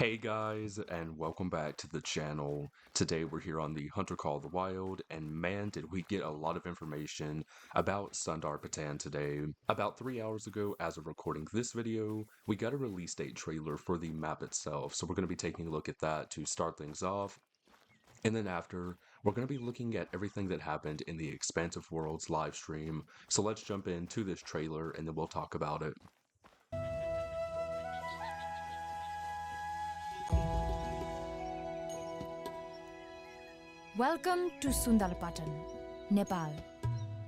Hey guys, and welcome back to the channel. Today we're here on the Hunter Call of the Wild, and man, did we get a lot of information about Sundarpatan today. About 3 hours ago, as of recording this video, we got a release date trailer for the map itself, so we're going to be taking a look at that to start things off. And then after, we're going to be looking at everything that happened in the Expansive Worlds live stream. So let's jump into this trailer and then we'll talk about it. Welcome to Sundarpatan, Nepal,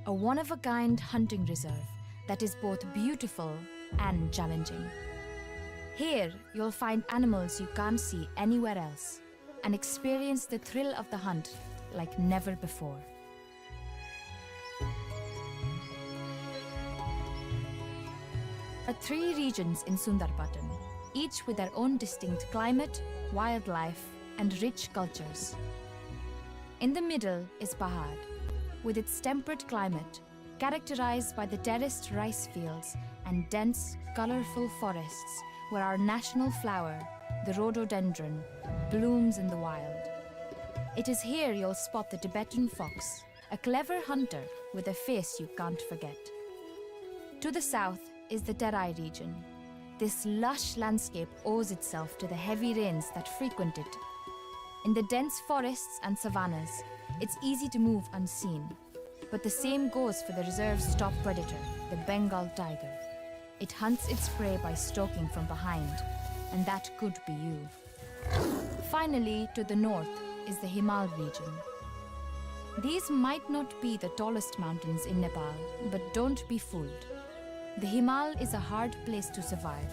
a one-of-a-kind hunting reserve that is both beautiful and challenging. Here, you'll find animals you can't see anywhere else and experience the thrill of the hunt like never before. There are 3 regions in Sundarpatan, each with their own distinct climate, wildlife, and rich cultures. In the middle is Pahad, with its temperate climate, characterized by the terraced rice fields and dense, colorful forests where our national flower, the rhododendron, blooms in the wild. It is here you'll spot the Tibetan fox, a clever hunter with a face you can't forget. To the south is the Terai region. This lush landscape owes itself to the heavy rains that frequent it. In the dense forests and savannas, it's easy to move unseen. But the same goes for the reserve's top predator, the Bengal tiger. It hunts its prey by stalking from behind, and that could be you. Finally, to the north is the Himal region. These might not be the tallest mountains in Nepal, but don't be fooled. The Himal is a hard place to survive.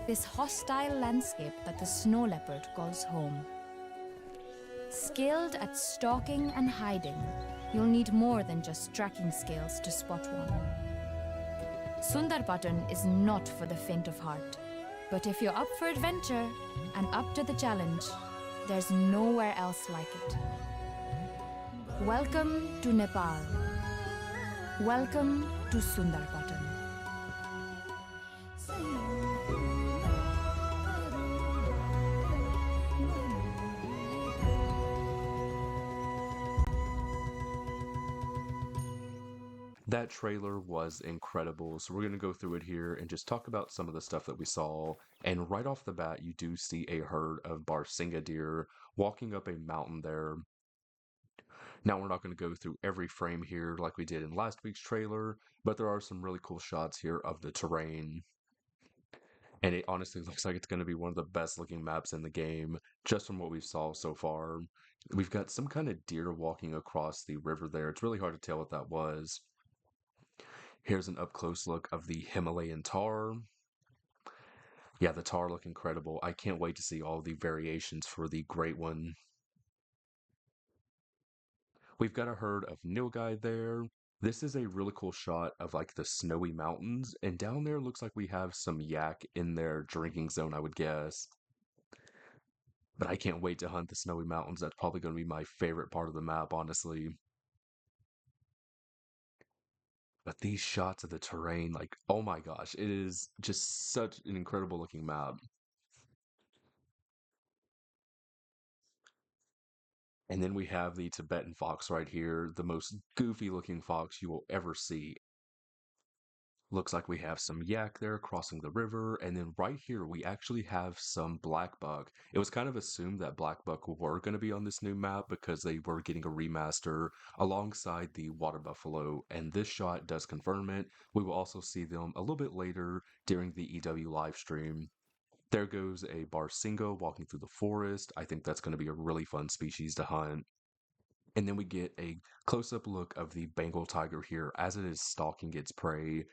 This hostile landscape that the snow leopard calls home. Skilled at stalking and hiding, you'll need more than just tracking skills to spot one. Sundarpatan is not for the faint of heart, but if you're up for adventure and up to the challenge, there's nowhere else like it. Welcome to Nepal. Welcome to Sundarpatan. That trailer was incredible, so we're going to go through it here and just talk about some of the stuff that we saw. And right off the bat, you do see a herd of Barsinga deer walking up a mountain there. Now, we're not going to go through every frame here like we did in last week's trailer, but there are some really cool shots here of the terrain. And it honestly looks like it's going to be one of the best looking maps in the game, just from what we saw so far. We've got some kind of deer walking across the river there. It's really hard to tell what that was. Here's an up-close look of the Himalayan tahr. Yeah, the tahr look incredible. I can't wait to see all the variations for the great one. We've got a herd of nilgai there. This is a really cool shot of like the snowy mountains, and down there looks like we have some yak in their drinking zone, I would guess. But I can't wait to hunt the snowy mountains. That's probably going to be my favorite part of the map, honestly. But these shots of the terrain, like, oh my gosh, it is just such an incredible looking map. And then we have the Tibetan fox right here, the most goofy looking fox you will ever see. Looks like we have some yak there crossing the river, and then right here we actually have some black buck. It was kind of assumed that black buck were going to be on this new map because they were getting a remaster alongside the water buffalo, and this shot does confirm it. We will also see them a little bit later during the EW live stream. There goes a Barsinga walking through the forest. I think that's going to be a really fun species to hunt. And then we get a close-up look of the Bengal tiger here as it is stalking its prey.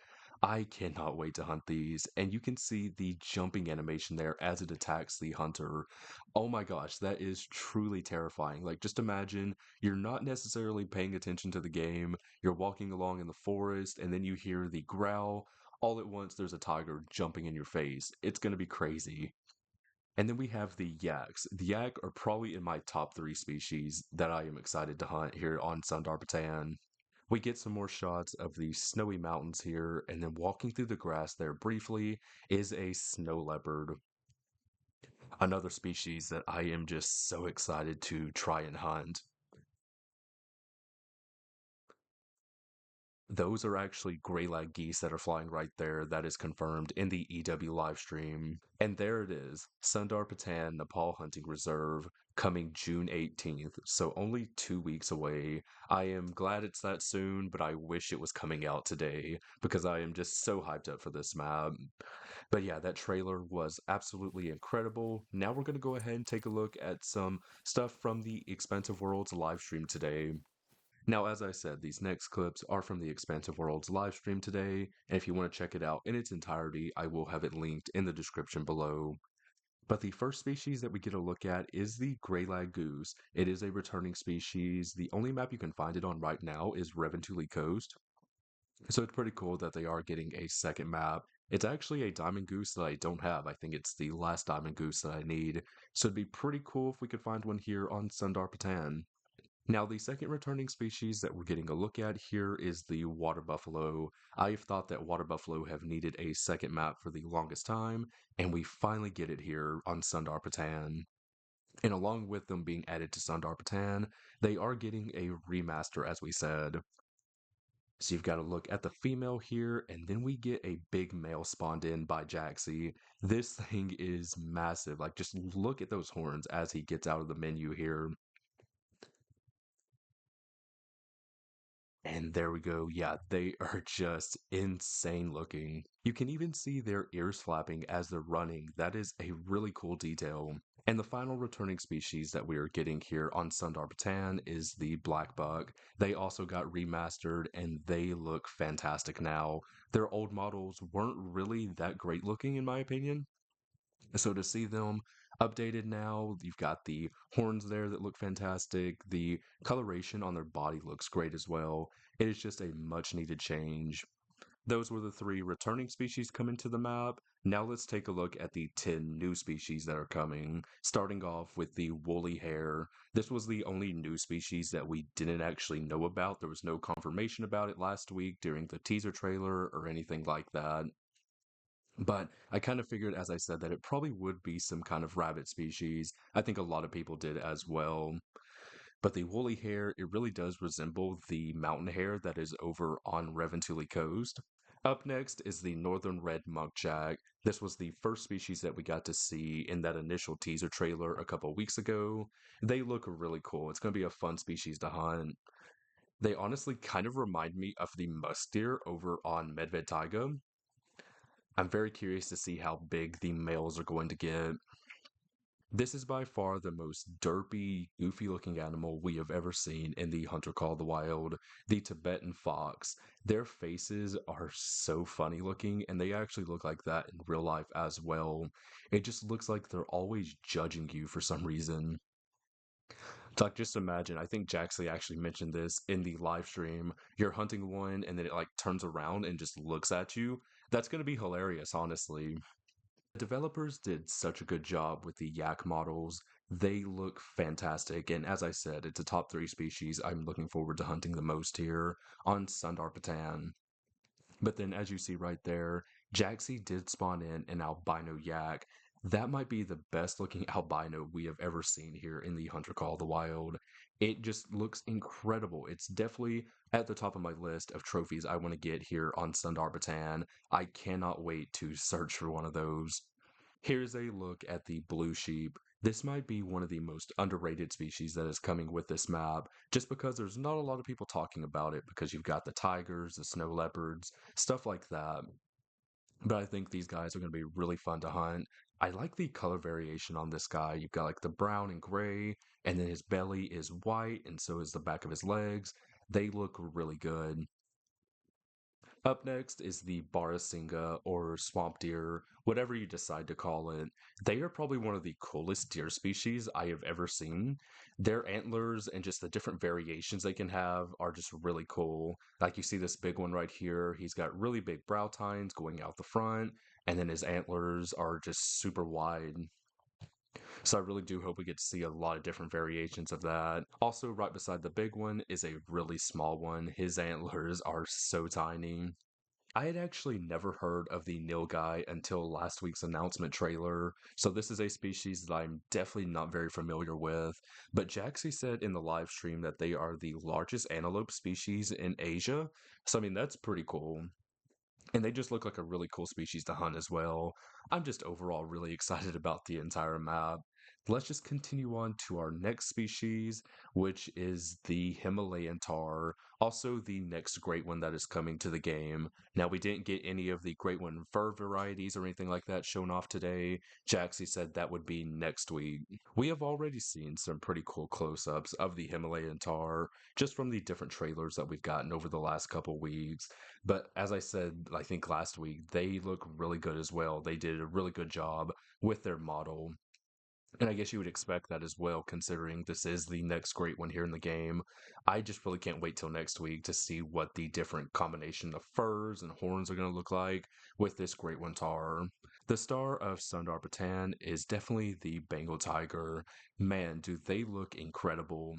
I cannot wait to hunt these, and you can see the jumping animation there as it attacks the hunter. Oh my gosh, that is truly terrifying. Like, just imagine you're not necessarily paying attention to the game, you're walking along in the forest, and then you hear the growl. All at once, there's a tiger jumping in your face. It's going to be crazy. And then we have the yaks. The yak are probably in my top 3 species that I am excited to hunt here on Sundarpatan. We get some more shots of the snowy mountains here, and then walking through the grass there briefly is a snow leopard. Another species that I am just so excited to try and hunt. Those are actually gray lag geese that are flying right there. That is confirmed in the EW live stream. And there it is, Sundarpatan Nepal Hunting Reserve coming June 18th. So only 2 weeks away. I am glad it's that soon, but I wish it was coming out today because I am just so hyped up for this map. But yeah, that trailer was absolutely incredible. Now we're going to go ahead and take a look at some stuff from the Expansive Worlds live stream today. Now, as I said, these next clips are from the Expansive Worlds live stream today, and if you want to check it out in its entirety, I will have it linked in the description below. But the first species that we get a look at is the gray lag goose. It is a returning species. The only map you can find it on right now is Reventuli Coast. So it's pretty cool that they are getting a second map. It's actually a diamond goose that I don't have. I think it's the last diamond goose that I need. So it'd be pretty cool if we could find one here on Sundarpatan. Now, the second returning species that we're getting a look at here is the water buffalo. I've thought that water buffalo have needed a second map for the longest time, and we finally get it here on Sundarpatan. And along with them being added to Sundarpatan, they are getting a remaster, as we said. So you've got to look at the female here, and then we get a big male spawned in by Jaxie. This thing is massive. Like, just look at those horns as he gets out of the menu here. And there we go. Yeah, they are just insane looking. You can even see their ears flapping as they're running. That is a really cool detail. And the final returning species that we are getting here on Sundarpatan is the black buck. They also got remastered and they look fantastic now. Their old models weren't really that great looking, in my opinion. So to see them updated now, you've got the horns there that look fantastic. The coloration on their body looks great as well. It is just a much needed change. Those were the three returning species coming to the map. Now let's take a look at the 10 new species that are coming, starting off with the woolly hare. This was the only new species that we didn't actually know about. There was no confirmation about it last week during the teaser trailer or anything like that. But I kind of figured, as I said, that it probably would be some kind of rabbit species. I think a lot of people did as well. But the woolly hare, it really does resemble the mountain hare that is over on Reventuli Coast. Up next is the northern red muskjack. This was the first species that we got to see in that initial teaser trailer a couple weeks ago. They look really cool. It's going to be a fun species to hunt. They honestly kind of remind me of the musk deer over on Medved Taiga. I'm very curious to see how big the males are going to get. This is by far the most derpy, goofy looking animal we have ever seen in the Hunter Call of the Wild, the Tibetan fox. Their faces are so funny looking, and they actually look like that in real life as well. It just looks like they're always judging you for some reason. It's like, just imagine, I think Jaxley actually mentioned this in the live stream. You're hunting one, and then it like turns around and just looks at you. That's going to be hilarious, honestly. The developers did such a good job with the yak models. They look fantastic, and as I said, it's a top three species I'm looking forward to hunting the most here on Sundarpatan. But then, as you see right there, Jaxie did spawn in an albino yak. That might be the best looking albino we have ever seen here in the Hunter Call of the Wild. It just looks incredible. It's definitely at the top of my list of trophies I want to get here on Sundarpatan. I cannot wait to search for one of those. Here's a look at the blue sheep. This might be one of the most underrated species that is coming with this map, just because there's not a lot of people talking about it because you've got the tigers, the snow leopards, stuff like that. But I think these guys are going to be really fun to hunt. I like the color variation on this guy. You've got like the brown and gray, and then his belly is white, and so is the back of his legs. They look really good. Up next is the Barasinga or swamp deer, whatever you decide to call it. They are probably one of the coolest deer species I have ever seen. Their antlers and just the different variations they can have are just really cool. Like you see this big one right here, he's got really big brow tines going out the front, and then his antlers are just super wide. So I really do hope we get to see a lot of different variations of that. Also, right beside the big one is a really small one. His antlers are so tiny. I had actually never heard of the nilgai until last week's announcement trailer, so this is a species that I'm definitely not very familiar with. But Jaxie said in the live stream that they are the largest antelope species in Asia, so I mean, that's pretty cool. And they just look like a really cool species to hunt as well. I'm just overall really excited about the entire map. Let's just continue on to our next species, which is the Himalayan tar, also the next great one that is coming to the game. Now, we didn't get any of the great one fur varieties or anything like that shown off today. Jaxie said that would be next week. We have already seen some pretty cool close ups of the Himalayan tar just from the different trailers that we've gotten over the last couple weeks. But as I said, I think last week, they look really good as well. They did a really good job with their model. And I guess you would expect that as well, considering this is the next great one here in the game. I just really can't wait till next week to see what the different combination of furs and horns are going to look like with this great one tar. The star of Sundarpatan is definitely the Bengal tiger. Man, do they look incredible.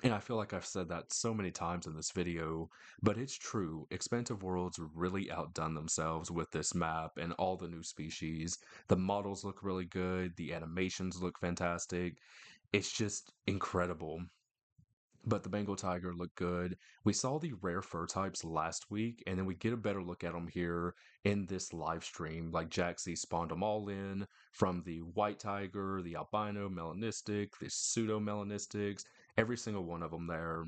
And I feel like I've said that so many times in this video, but it's true. Expansive Worlds really outdone themselves with this map and all the new species. The models look really good, the animations look fantastic. It's just incredible. But the Bengal tiger looked good. We saw the rare fur types last week, and then we get a better look at them here in this live stream. Like Jaxie spawned them all in from the white tiger, the albino melanistic, the pseudo melanistics, every single one of them there.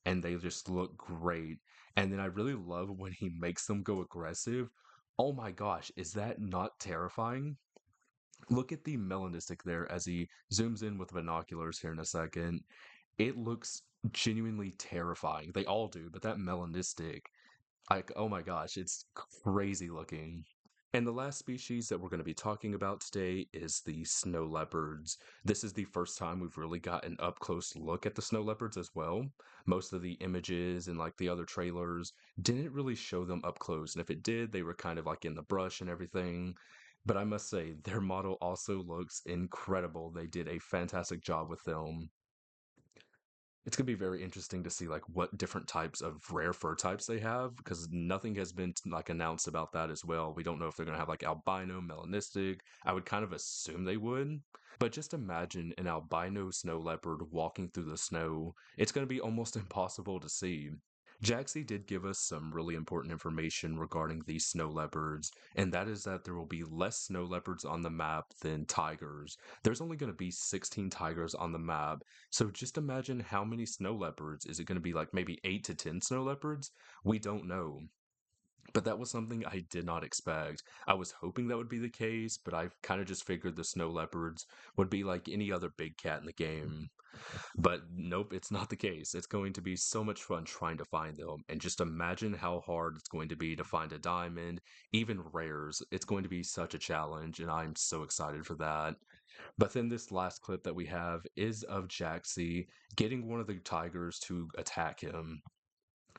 And they just look great. And then I really love when he makes them go aggressive. Oh my gosh, is that not terrifying? Look at the melanistic there as he zooms in with binoculars here in a second. It looks genuinely terrifying. They all do, but that melanistic, like, oh my gosh, it's crazy looking. And the last species that we're going to be talking about today is the snow leopards. This is the first time we've really got an up close look at the snow leopards as well. Most of the images and like the other trailers didn't really show them up close. And if it did, they were kind of like in the brush and everything. But I must say, their model also looks incredible. They did a fantastic job with them. It's gonna be very interesting to see like what different types of rare fur types they have because nothing has been like announced about that as well. We don't know if they're gonna have like albino, melanistic. I would kind of assume they would, but just imagine an albino snow leopard walking through the snow. It's gonna be almost impossible to see. Jaxie did give us some really important information regarding these snow leopards, and that is that there will be less snow leopards on the map than tigers. There's only going to be 16 tigers on the map, so just imagine how many snow leopards. Is it going to be like maybe 8 to 10 snow leopards? We don't know. But that was something I did not expect. I was hoping that would be the case, but I kind of just figured the snow leopards would be like any other big cat in the game. But nope, it's not the case. It's going to be so much fun trying to find them. And just imagine how hard it's going to be to find a diamond, even rares. It's going to be such a challenge, and I'm so excited for that. But then this last clip that we have is of Jaxie getting one of the tigers to attack him.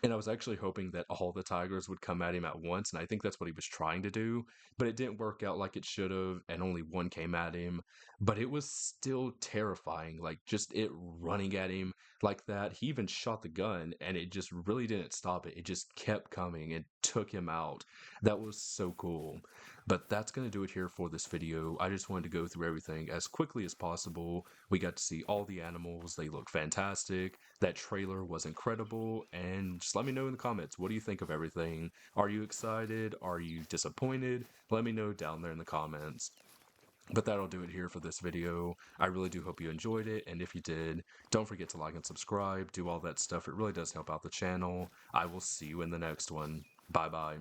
And I was actually hoping that all the tigers would come at him at once, and I think that's what he was trying to do, but it didn't work out like it should have, and only one came at him. But it was still terrifying, like just it running at him like that. He even shot the gun, and it just really didn't stop it. It just kept coming and took him out. That was so cool. But that's going to do it here for this video. I just wanted to go through everything as quickly as possible. We got to see all the animals, they look fantastic. That trailer was incredible, and just let me know in the comments, what do you think of everything? Are you excited? Are you disappointed? Let me know down there in the comments. But that'll do it here for this video. I really do hope you enjoyed it, and if you did, don't forget to like and subscribe, do all that stuff. It really does help out the channel. I will see you in the next one. Bye bye.